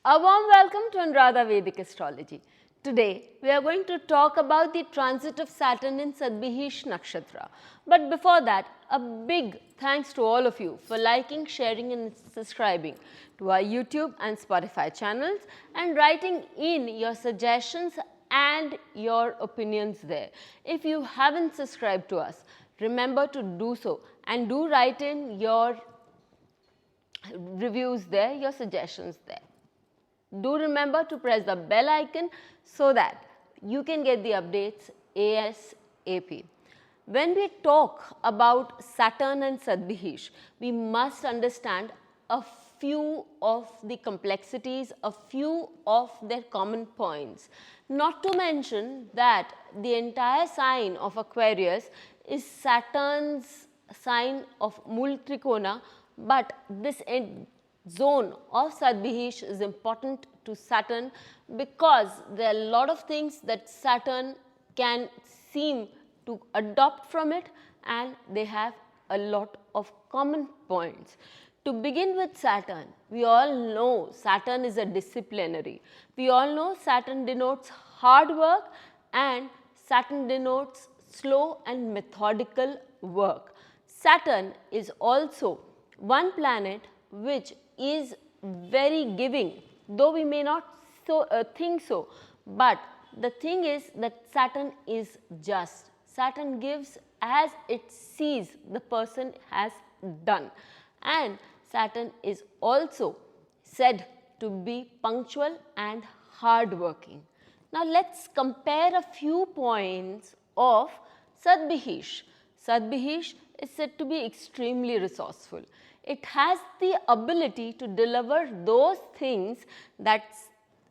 A warm welcome to Anuradha Vedic Astrology. Today, we are going to talk about the transit of Saturn in Satbhisha Nakshatra. But before that, a big thanks to all of you for liking, sharing and subscribing to our YouTube and Spotify channels and writing in your suggestions and your opinions there. If you haven't subscribed to us, remember to do so and do write in your reviews there, your suggestions there. Do remember to press the bell icon so that you can get the updates ASAP. When we talk about Saturn and Satbhisha, we must understand a few of the complexities, a few of their common points. Not to mention that the entire sign of Aquarius is Saturn's sign of Mul Trikona, but this zone of Satbhisha is important to Saturn because there are a lot of things that Saturn can seem to adopt from it, and they have a lot of common points. To begin with Saturn, we all know Saturn is a disciplinary. We all know Saturn denotes hard work and Saturn denotes slow and methodical work. Saturn is also one planet which is very giving, though we may not think so, but the thing is that Saturn is just. Saturn gives as it sees the person has done, and Saturn is also said to be punctual and hardworking. Now let's compare a few points of Satbhisha. Satbhisha is said to be extremely resourceful. It has the ability to deliver those things that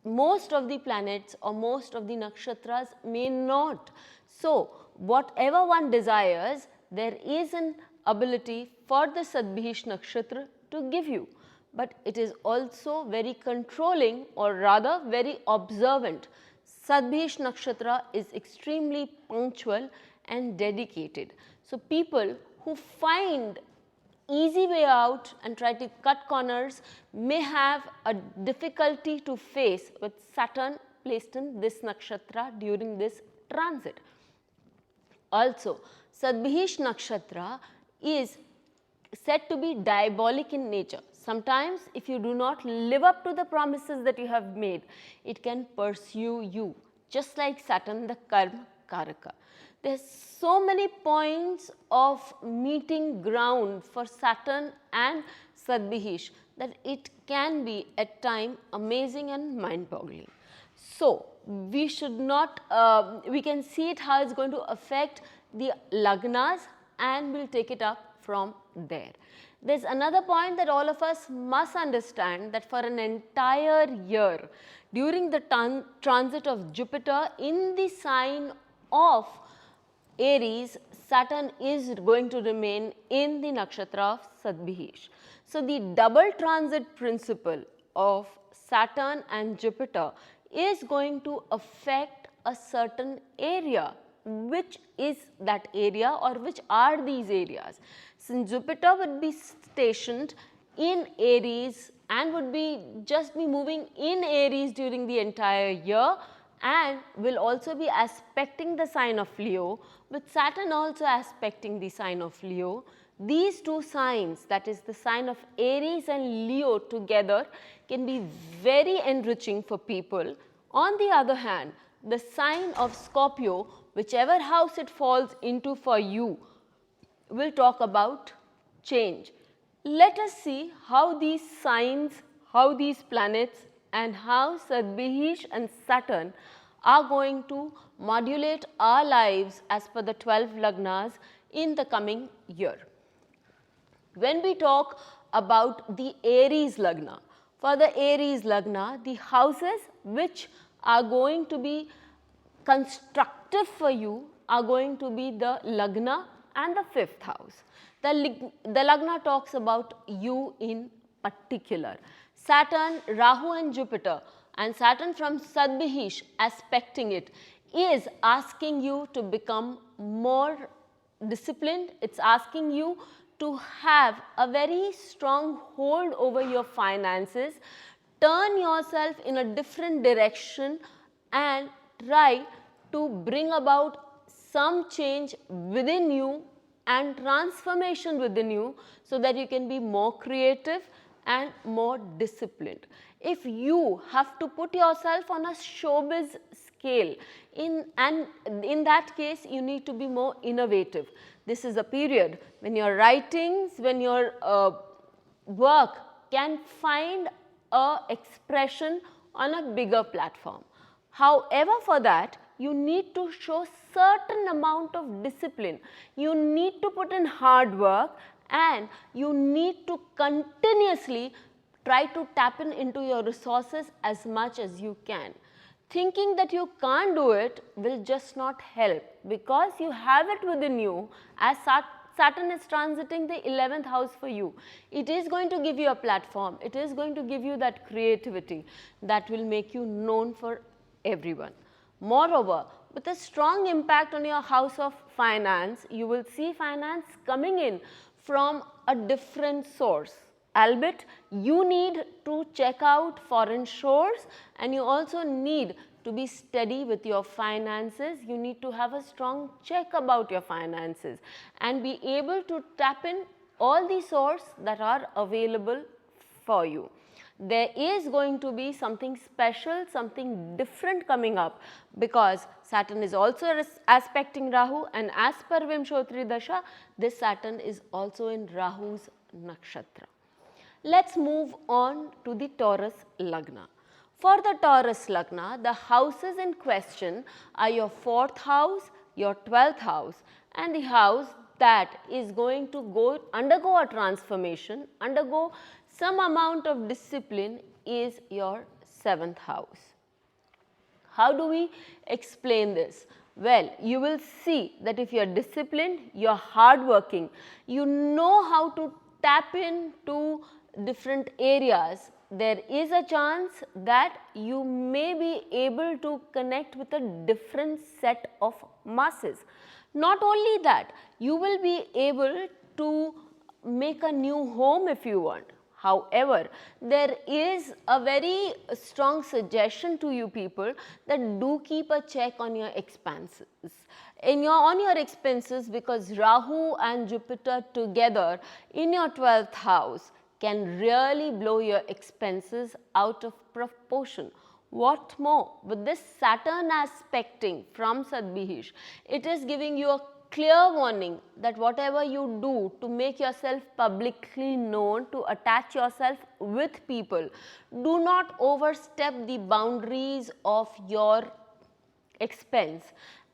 most of the planets or most of the nakshatras may not. So, whatever one desires, there is an ability for the Satbhisha Nakshatra to give you. But it is also very controlling, or rather very observant. Satbhisha Nakshatra is extremely punctual and dedicated. So, people who find easy way out and try to cut corners may have a difficulty to face with Saturn placed in this nakshatra during this transit. Also, Satbhisha Nakshatra is said to be diabolic in nature. Sometimes if you do not live up to the promises that you have made, it can pursue you, just like Saturn, the Karma Karaka. There's so many points of meeting ground for Saturn and Satbhisha that it can be at times amazing and mind-boggling. So, we should not, we can see it how it's going to affect the lagnas, and we'll take it up from there. There's another point that all of us must understand, that for an entire year during the transit of Jupiter in the sign of Aries, Saturn is going to remain in the nakshatra of Satbhisha. So, the double transit principle of Saturn and Jupiter is going to affect a certain area. Which is that area, or which are these areas? Since Jupiter would be stationed in Aries and would be just be moving in Aries during the entire year, and will also be aspecting the sign of Leo, with Saturn also aspecting the sign of Leo. These two signs, that is the sign of Aries and Leo together, can be very enriching for people. On the other hand, the sign of Scorpio, whichever house it falls into for you, will talk about change. Let us see how these signs, how these planets, and how Satbhisha and Saturn are going to modulate our lives as per the 12 lagnas in the coming year. When we talk about the Aries lagna, for the Aries lagna, the houses which are going to be constructive for you are going to be the lagna and the 5th house. The lagna talks about you in particular. Saturn, Rahu and Jupiter, and Saturn from Satbhisha aspecting it, is asking you to become more disciplined. It's asking you to have a very strong hold over your finances, turn yourself in a different direction and try to bring about some change within you and transformation within you so that you can be more creative and more disciplined. If you have to put yourself on a showbiz scale, in that case you need to be more innovative. This is a period when your writings, when your work can find a expression on a bigger platform. However, for that you need to show certain amount of discipline. You need to put in hard work and you need to continuously try to tap into your resources as much as you can. Thinking that you can't do it will just not help, because you have it within you. As Saturn is transiting the 11th house for you, it is going to give you a platform, it is going to give you that creativity that will make you known for everyone. Moreover, with a strong impact on your house of finance, you will see finance coming in from a different source. Albeit, you need to check out foreign shores and you also need to be steady with your finances. You need to have a strong check about your finances and be able to tap in all the sources that are available for you. There is going to be something special, something different coming up, because Saturn is also aspecting Rahu, and as per Vimshotri Dasha, this Saturn is also in Rahu's nakshatra. Let's move on to the Taurus Lagna. For the Taurus Lagna, the houses in question are your 4th house, your 12th house, and the house that is going to undergo a transformation, undergo some amount of discipline, is your 7th house. How do we explain this? Well, you will see that if you are disciplined, you are hardworking, you know how to tap into different areas, there is a chance that you may be able to connect with a different set of masses. Not only that, you will be able to make a new home if you want. However, there is a very strong suggestion to you people that do keep a check on your expenses. On your expenses, because Rahu and Jupiter together in your 12th house can really blow your expenses out of proportion. What more, with this Saturn aspecting from Satbhisha, it is giving you a clear warning that whatever you do to make yourself publicly known, to attach yourself with people, do not overstep the boundaries of your expense,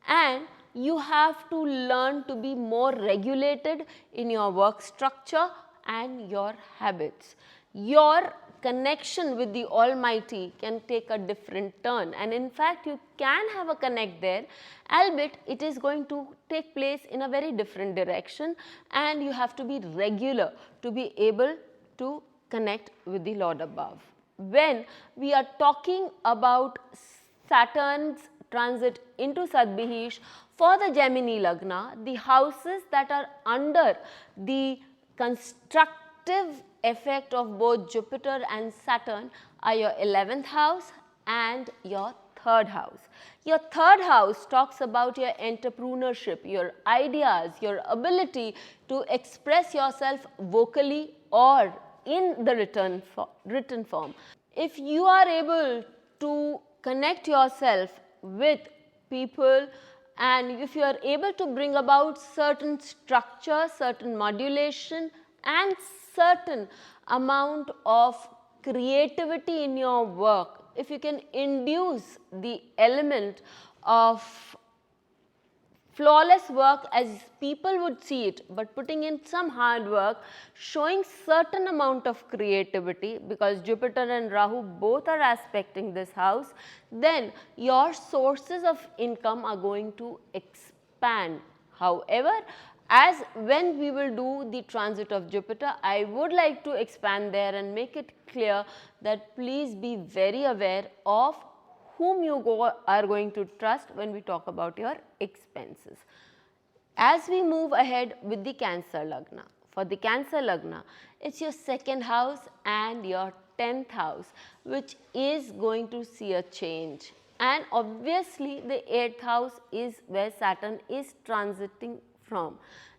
and you have to learn to be more regulated in your work structure and your habits. Your connection with the Almighty can take a different turn, and in fact you can have a connect there, albeit it is going to take place in a very different direction, and you have to be regular to be able to connect with the Lord above. When we are talking about Saturn's transit into Satbhisha for the Gemini Lagna, the houses that are under the constructive effect of both Jupiter and Saturn are your 11th house and your 3rd house. Your 3rd house talks about your entrepreneurship, your ideas, your ability to express yourself vocally or in the written form. If you are able to connect yourself with people, and if you are able to bring about certain structure, certain modulation and certain amount of creativity in your work, if you can induce the element of flawless work as people would see it, but putting in some hard work, showing certain amount of creativity, because Jupiter and Rahu both are aspecting this house, then your sources of income are going to expand. However, as when we will do the transit of Jupiter, I would like to expand there and make it clear that please be very aware of whom you are going to trust when we talk about your expenses. As we move ahead with the Cancer Lagna, For the Cancer Lagna, it's your 2nd house and your 10th house, which is going to see a change. And obviously, the 8th house is where Saturn is transiting from.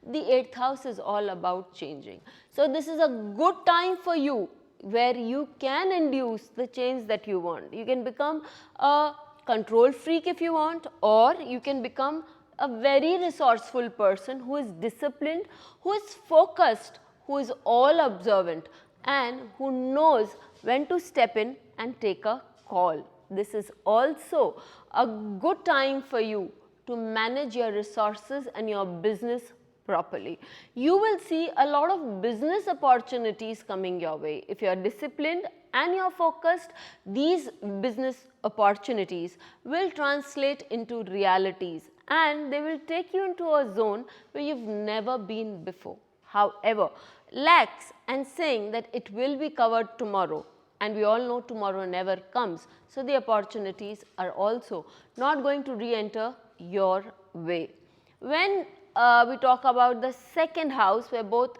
The 8th house is all about changing. So, this is a good time for you where you can induce the change that you want. You can become a control freak if you want, or you can become a very resourceful person who is disciplined, who is focused, who is all observant, and who knows when to step in and take a call. This is also a good time for you to manage your resources and your business properly. You will see a lot of business opportunities coming your way. If you are disciplined and you are focused, these business opportunities will translate into realities and they will take you into a zone where you have never been before. However, lax and saying that it will be covered tomorrow, and we all know tomorrow never comes. So, the opportunities are also not going to re-enter your way. When we talk about the 2nd house, where both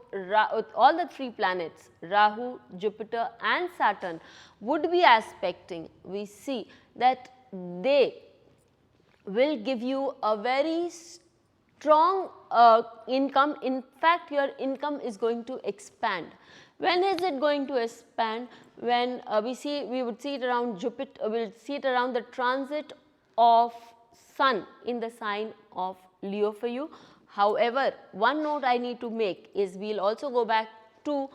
all the 3 planets Rahu, Jupiter and Saturn would be aspecting, we see that they will give you a very strong income. In fact, your income is going to expand. When is it going to expand? When we would see it around Jupiter, we will see it around the transit of Sun in the sign of Leo for you. However, one note I need to make is we will also go back to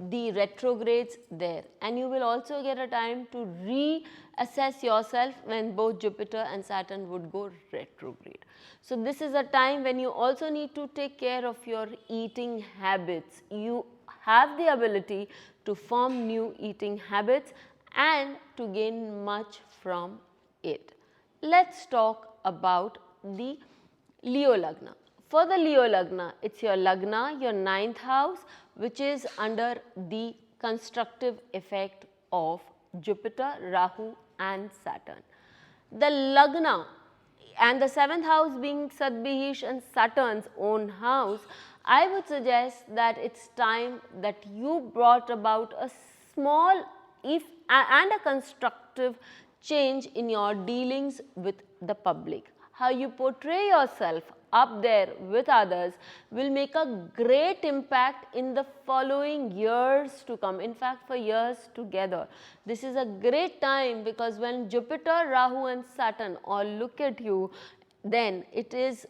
the retrogrades there, and you will also get a time to reassess yourself when both Jupiter and Saturn would go retrograde. So, this is a time when you also need to take care of your eating habits. You have the ability to form new eating habits and to gain much from it. Let's talk about the Leo Lagna. For the Leo Lagna, it's your Lagna, your 9th house, which is under the constructive effect of Jupiter, Rahu and Saturn. The Lagna and the 7th house being Satbhisha and Saturn's own house, I would suggest that it's time that you brought about a small and a constructive change in your dealings with the public. How you portray yourself up there with others will make a great impact in the following years to come, in fact for years together. This is a great time because when Jupiter, Rahu and Saturn all look at you, then it is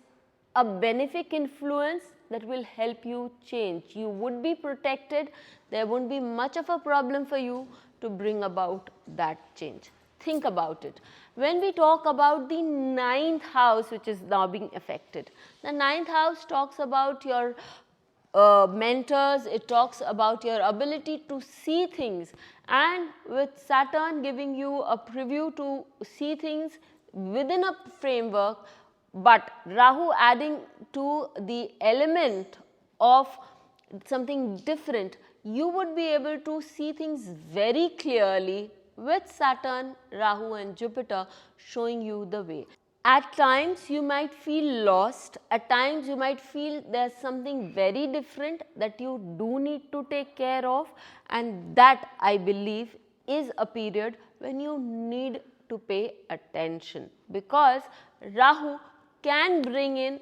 a benefic influence that will help you change. You would be protected, there won't be much of a problem for you to bring about that change. Think about it. When we talk about the 9th house which is now being affected, the 9th house talks about your mentors, it talks about your ability to see things, and with Saturn giving you a preview to see things within a framework, but Rahu adding to the element of something different, you would be able to see things very clearly with Saturn, Rahu and Jupiter showing you the way. At times you might feel lost, at times you might feel there is something very different that you do need to take care of, and that I believe is a period when you need to pay attention, because Rahu can bring in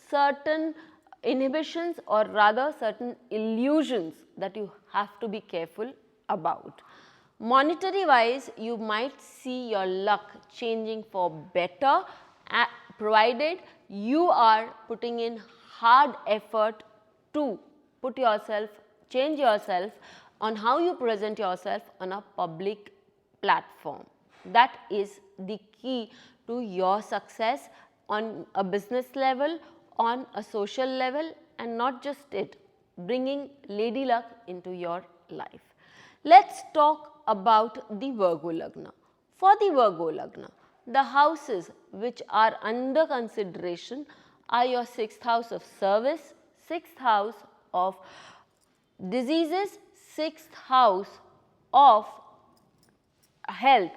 certain inhibitions or rather certain illusions that you have to be careful about. Monetary wise, you might see your luck changing for better, provided you are putting in hard effort to change yourself on how you present yourself on a public platform. That is the key to your success on a business level, on a social level, and not just it, bringing lady luck into your life. Let's talk about the Virgo Lagna. For the Virgo Lagna, the houses which are under consideration are your 6th house of service, 6th house of diseases, 6th house of health,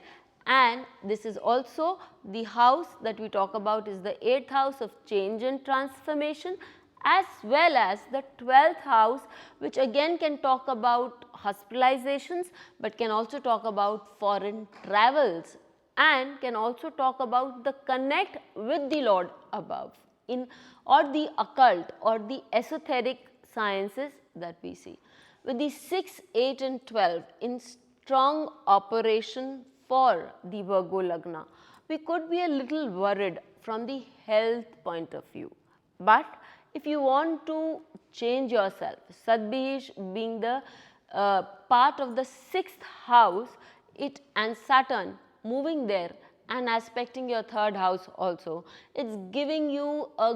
and this is also the house that we talk about is the 8th house of change and transformation, as well as the 12th house, which again can talk about hospitalizations, but can also talk about foreign travels and can also talk about the connect with the Lord above or the occult or the esoteric sciences that we see. With the 6, 8 and 12 in strong operation for the Virgo Lagna, we could be a little worried from the health point of view. But if you want to change yourself, Satbhisha being the part of the 6th house, it and Saturn moving there and aspecting your 3rd house also, it's giving you a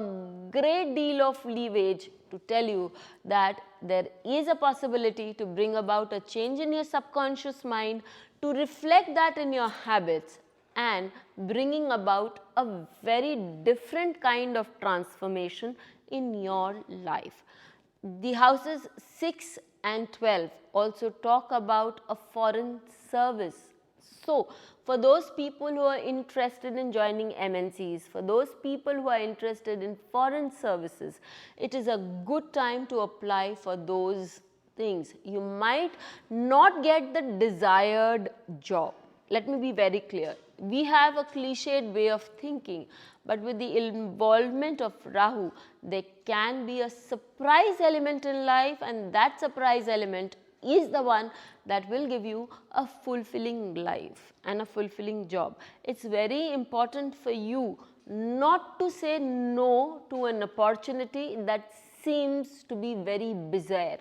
great deal of leverage to tell you that there is a possibility to bring about a change in your subconscious mind, to reflect that in your habits and bringing about a very different kind of transformation in your life. The houses 6 and 12 also talk about a foreign service. So, for those people who are interested in joining MNCs, for those people who are interested in foreign services, it is a good time to apply for those things. You might not get the desired job. Let me be very clear. We have a cliched way of thinking, but with the involvement of Rahu, there can be a surprise element in life, and that surprise element is the one that will give you a fulfilling life and a fulfilling job. It's very important for you not to say no to an opportunity that seems to be very bizarre.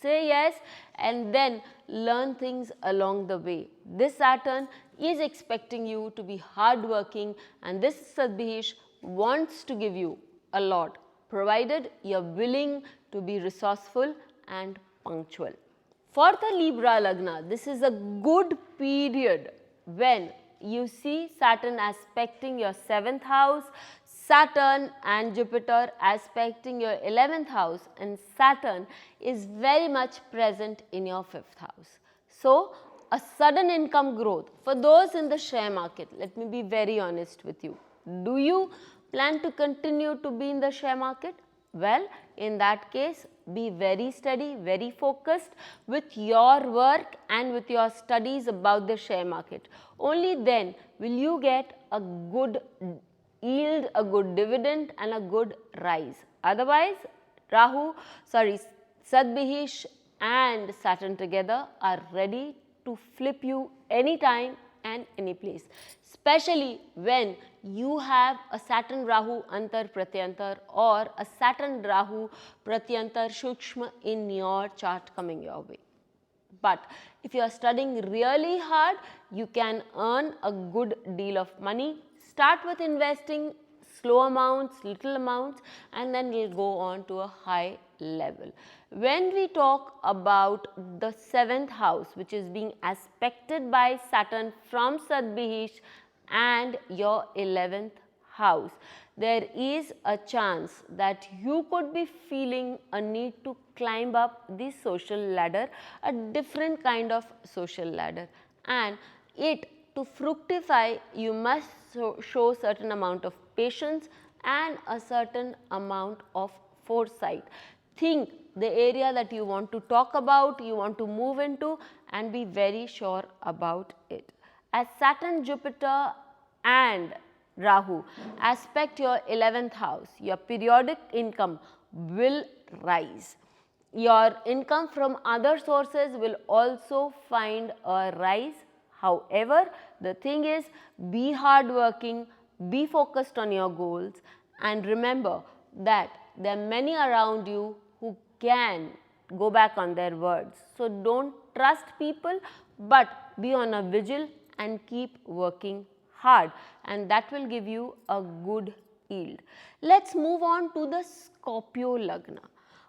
Say yes and then learn things along the way. This Saturn is expecting you to be hardworking, and this Satbhisha wants to give you a lot, provided you are willing to be resourceful and punctual. For the Libra Lagna, this is a good period when you see Saturn aspecting your 7th house, Saturn and Jupiter aspecting your 11th house, and Saturn is very much present in your 5th house. So, a sudden income growth for those in the share market. Let me be very honest with you. Do you plan to continue to be in the share market? Well, in that case, be very steady, very focused with your work and with your studies about the share market. Only then will you get a good yield, a good dividend and a good rise. Otherwise, Satbhisha and Saturn together are ready to flip you anytime and any place, especially when you have a Saturn Rahu Antar Pratyantar or a Saturn Rahu Pratyantar Shukshma in your chart coming your way. But if you are studying really hard, you can earn a good deal of money. Start with investing slow amounts, little amounts, and then you'll go on to a high level. When we talk about the 7th house, which is being aspected by Saturn from Satbhisha and your 11th house, there is a chance that you could be feeling a need to climb up the social ladder, a different kind of social ladder, and to fructify, you must show certain amount of patience and a certain amount of foresight. Think the area that you want to talk about, you want to move into, and be very sure about it. As Saturn, Jupiter and Rahu aspect your 11th house, your periodic income will rise. Your income from other sources will also find a rise. However, the thing is, be hardworking, be focused on your goals, and remember that there are many around you who can go back on their words. So, don't trust people, but be on a vigil and keep working hard, and that will give you a good yield. Let's move on to the Scorpio Lagna.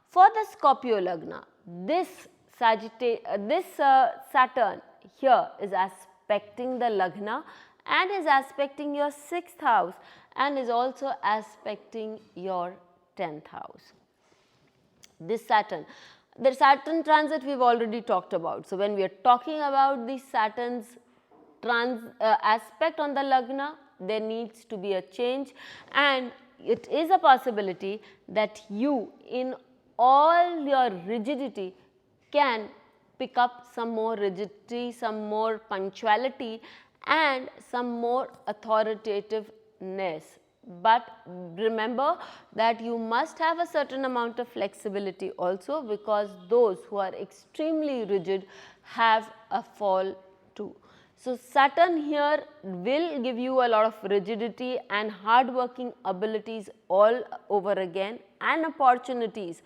For the Scorpio Lagna, this Saturn here is aspecting the Lagna and is aspecting your 6th house and is also aspecting your 10th house. This Saturn, the Saturn transit we have already talked about. So, when we are talking about the Saturn's aspect on the Lagna, there needs to be a change, and it is a possibility that you, in all your rigidity, can pick up some more rigidity, some more punctuality and some more authoritativeness. But remember that you must have a certain amount of flexibility also, because those who are extremely rigid have a fall too. So, Saturn here will give you a lot of rigidity and hard working abilities all over again, and opportunities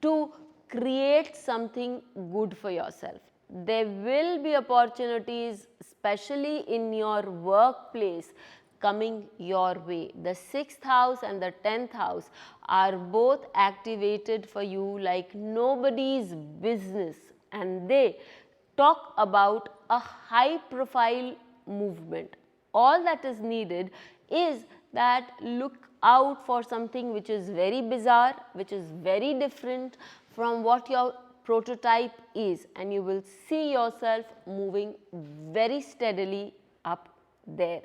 to create something good for yourself. There will be opportunities, especially in your workplace, coming your way. The 6th house and the 10th house are both activated for you like nobody's business, and they talk about a high profile movement. All that is needed is that look out for something which is very bizarre, which is very different from what your prototype is, and you will see yourself moving very steadily up there.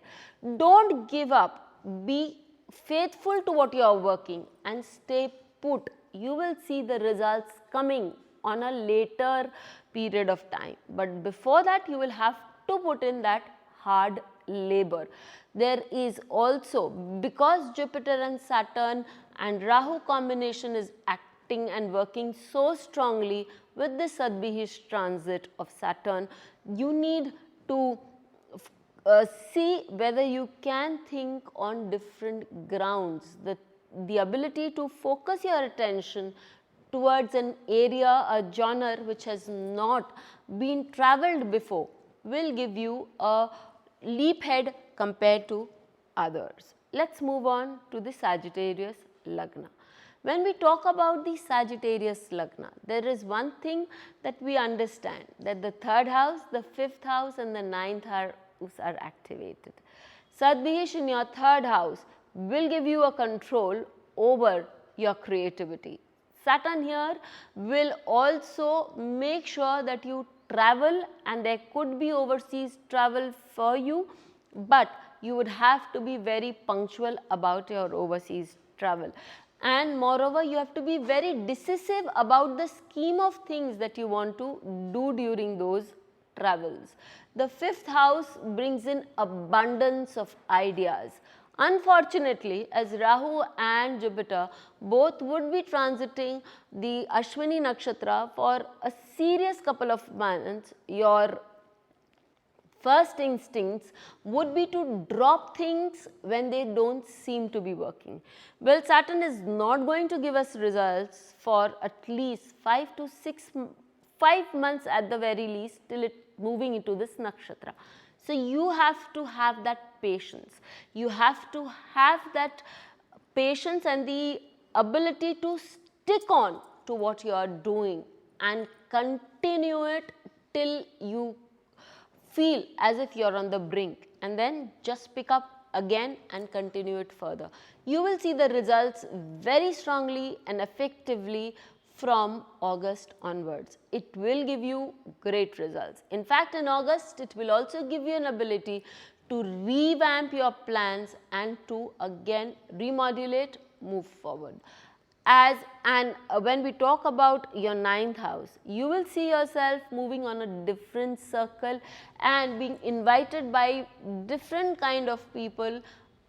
Don't give up, be faithful to what you are working and stay put. You will see the results coming on a later period of time, but before that you will have to put in that hard labor. There is also, because Jupiter and Saturn and Rahu combination is acting and working so strongly with the Satbhisha transit of Saturn, you need to see whether you can think on different grounds. The ability to focus your attention towards an area, a genre which has not been travelled before, will give you a leap head compared to others. Let's move on to the Sagittarius Lagna. When we talk about the Sagittarius Lagna, there is one thing that we understand, that the 3rd house, the 5th house and the 9th house are activated. Satbhisha in your 3rd house will give you a control over your creativity. Saturn here will also make sure that you travel, and there could be overseas travel for you, but you would have to be very punctual about your overseas travel. And moreover, you have to be very decisive about the scheme of things that you want to do during those travels. The 5th house brings in abundance of ideas. Unfortunately, as Rahu and Jupiter both would be transiting the Ashwini Nakshatra for a serious couple of months, your first instincts would be to drop things when they don't seem to be working. Well, Saturn is not going to give us results for at least 5 months at the very least, till it moving into this nakshatra. So, you have to have that patience. You have to have that patience and the ability to stick on to what you are doing and continue it till you feel as if you are on the brink, and then just pick up again and continue it further. You will see the results very strongly and effectively from August onwards. It will give you great results. In fact, in August, it will also give you an ability to revamp your plans and to again remodulate, move forward. When we talk about your 9th house, you will see yourself moving on a different circle and being invited by different kind of people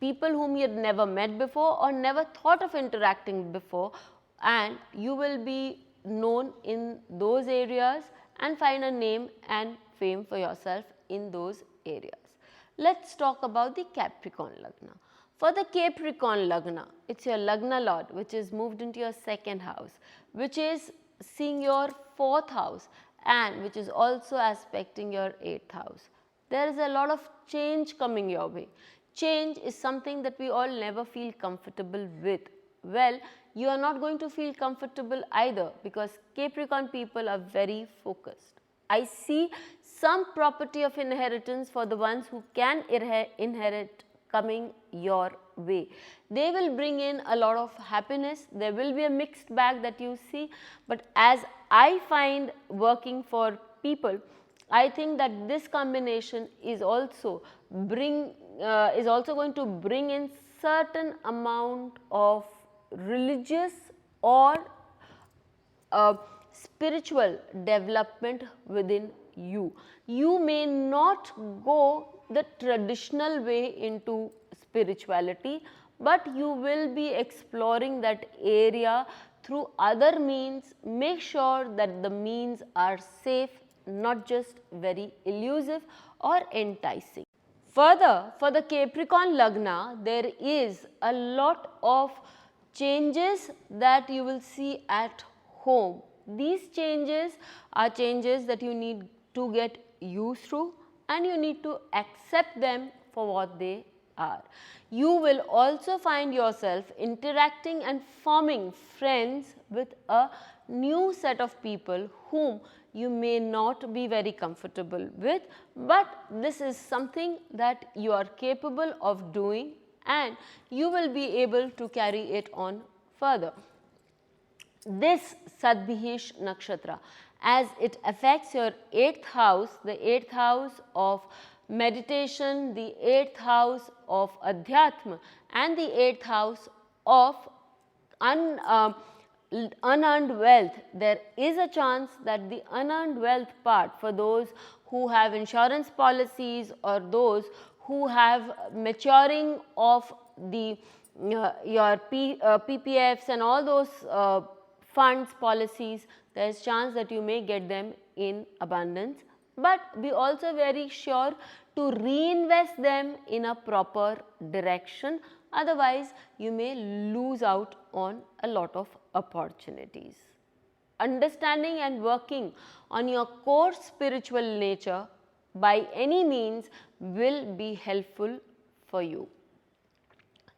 whom you had never met before or never thought of interacting before, and you will be known in those areas and find a name and fame for yourself in those areas. Let's talk about the Capricorn Lagna. For the Capricorn Lagna, it's your Lagna Lord which is moved into your 2nd house, which is seeing your 4th house and which is also aspecting your 8th house. There is a lot of change coming your way. Change is something that we all never feel comfortable with. Well, you are not going to feel comfortable either, because Capricorn people are very focused. I see some property of inheritance for the ones who can inherit coming your way. They will bring in a lot of happiness. There will be a mixed bag that you see, but as I find working for people, I think that this combination is also going to bring in certain amount of religious or spiritual development within you. You may not go the traditional way into spirituality, but you will be exploring that area through other means. Make sure that the means are safe, not just very elusive or enticing. Further, for the Capricorn Lagna, there is a lot of changes that you will see at home. These changes are changes that you need to get used to, and you need to accept them for what they are. You will also find yourself interacting and forming friends with a new set of people whom you may not be very comfortable with, but this is something that you are capable of doing and you will be able to carry it on further. This Satbhisha Nakshatra, as it affects your 8th house, the 8th house of meditation, the 8th house of Adhyatma and the 8th house of unearned wealth, there is a chance that the unearned wealth part, for those who have insurance policies or those who have maturing of the your PPFs and all those funds policies, there is chance that you may get them in abundance, but be also very sure to reinvest them in a proper direction, otherwise you may lose out on a lot of opportunities. Understanding and working on your core spiritual nature by any means will be helpful for you,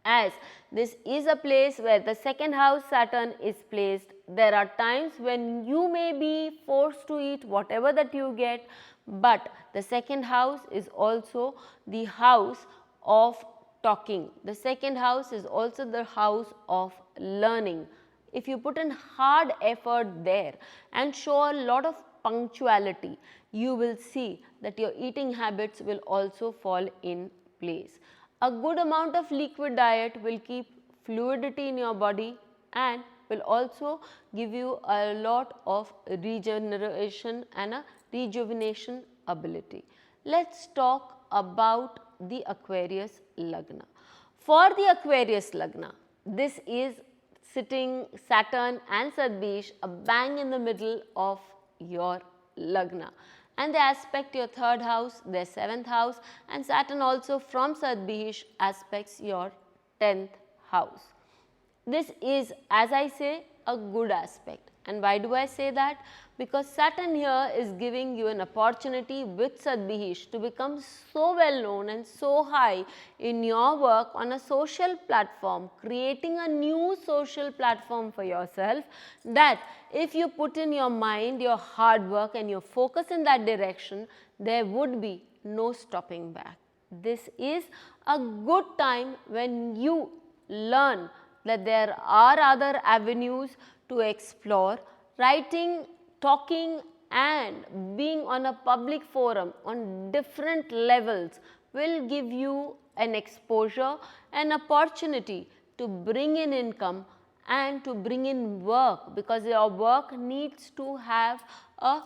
as this is a place where the 2nd house Saturn is placed. There are times when you may be forced to eat whatever that you get, but the 2nd house is also the house of talking. The 2nd house is also the house of learning. If you put in hard effort there and show a lot of punctuality, you will see that your eating habits will also fall in place. A good amount of liquid diet will keep fluidity in your body and will also give you a lot of regeneration and a rejuvenation ability. Let's talk about the Aquarius Lagna. For the Aquarius Lagna, this is sitting Saturn and Satbhisha a bang in the middle of your Lagna, and they aspect your 3rd house, their 7th house, and Saturn also from Satbhisha aspects your 10th house. This is, as I say, a good aspect. And why do I say that? Because Saturn here is giving you an opportunity with Satbhisha to become so well known and so high in your work on a social platform, creating a new social platform for yourself, that if you put in your mind, your hard work and your focus in that direction, there would be no stopping back. This is a good time when you learn that there are other avenues to explore. Writing, talking and being on a public forum on different levels will give you an exposure, an opportunity to bring in income and to bring in work, because your work needs to have a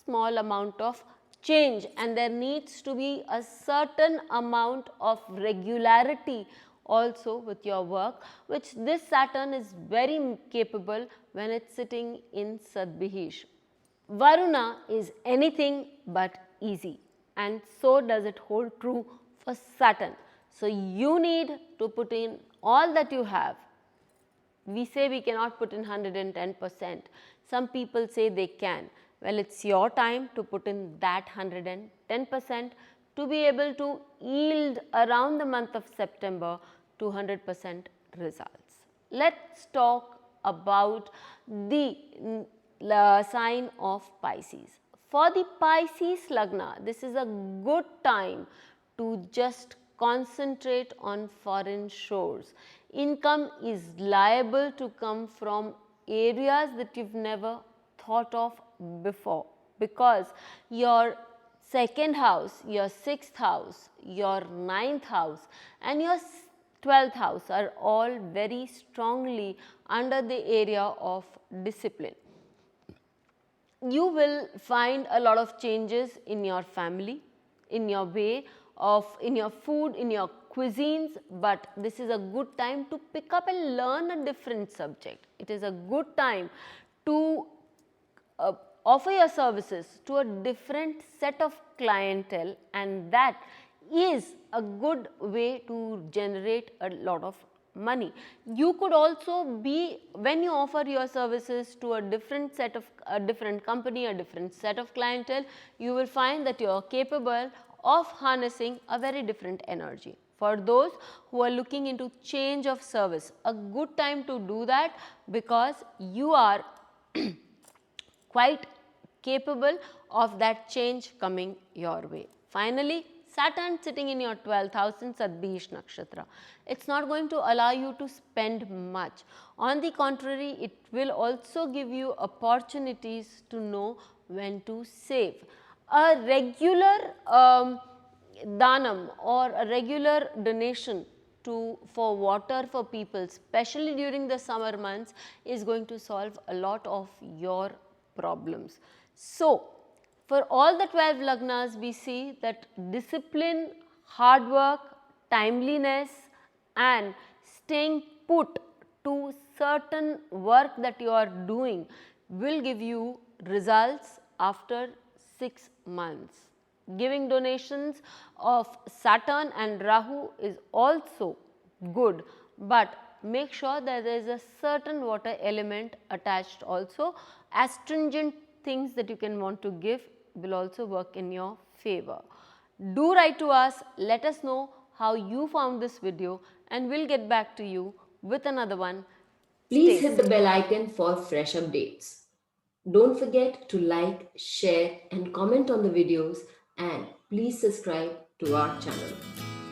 small amount of change and there needs to be a certain amount of regularity also with your work, which this Saturn is very capable when it is sitting in Satbhisha. Varuna is anything but easy, and so does it hold true for Saturn. So you need to put in all that you have. We say we cannot put in 110%. Some people say they can. Well, it's your time to put in that 110% to be able to yield around the month of September 200% results. Let's talk about the sign of Pisces. For the Pisces Lagna, this is a good time to just concentrate on foreign shores. Income is liable to come from areas that you've never thought of before, because your 2nd house, your 6th house, your 9th house and your 12th house are all very strongly under the area of discipline. You will find a lot of changes in your family, in your way of, in your food, in your cuisines, but this is a good time to pick up and learn a different subject. It is a good time to offer your services to a different set of clientele, and that is a good way to generate a lot of money. You could also be, when you offer your services to a different set of, a different company, a different set of clientele, you will find that you are capable of harnessing a very different energy. For those who are looking into change of service, a good time to do that, because you are quite capable of that change coming your way. Finally, Saturn sitting in your 12th house in Satbhisha Nakshatra. It's not going to allow you to spend much. On the contrary, it will also give you opportunities to know when to save. A regular danam or a regular donation for water for people, especially during the summer months, is going to solve a lot of your problems. So, for all the 12 lagnas, we see that discipline, hard work, timeliness and staying put to certain work that you are doing will give you results after 6 months. Giving donations of Saturn and Rahu is also good, but make sure that there is a certain water element attached also. Astringent things that you can want to give will also work in your favor. Do write to us, let us know how you found this video, and we'll get back to you with another one. Please hit the bell icon for fresh updates. Don't forget to like, share and comment on the videos, and please subscribe to our channel.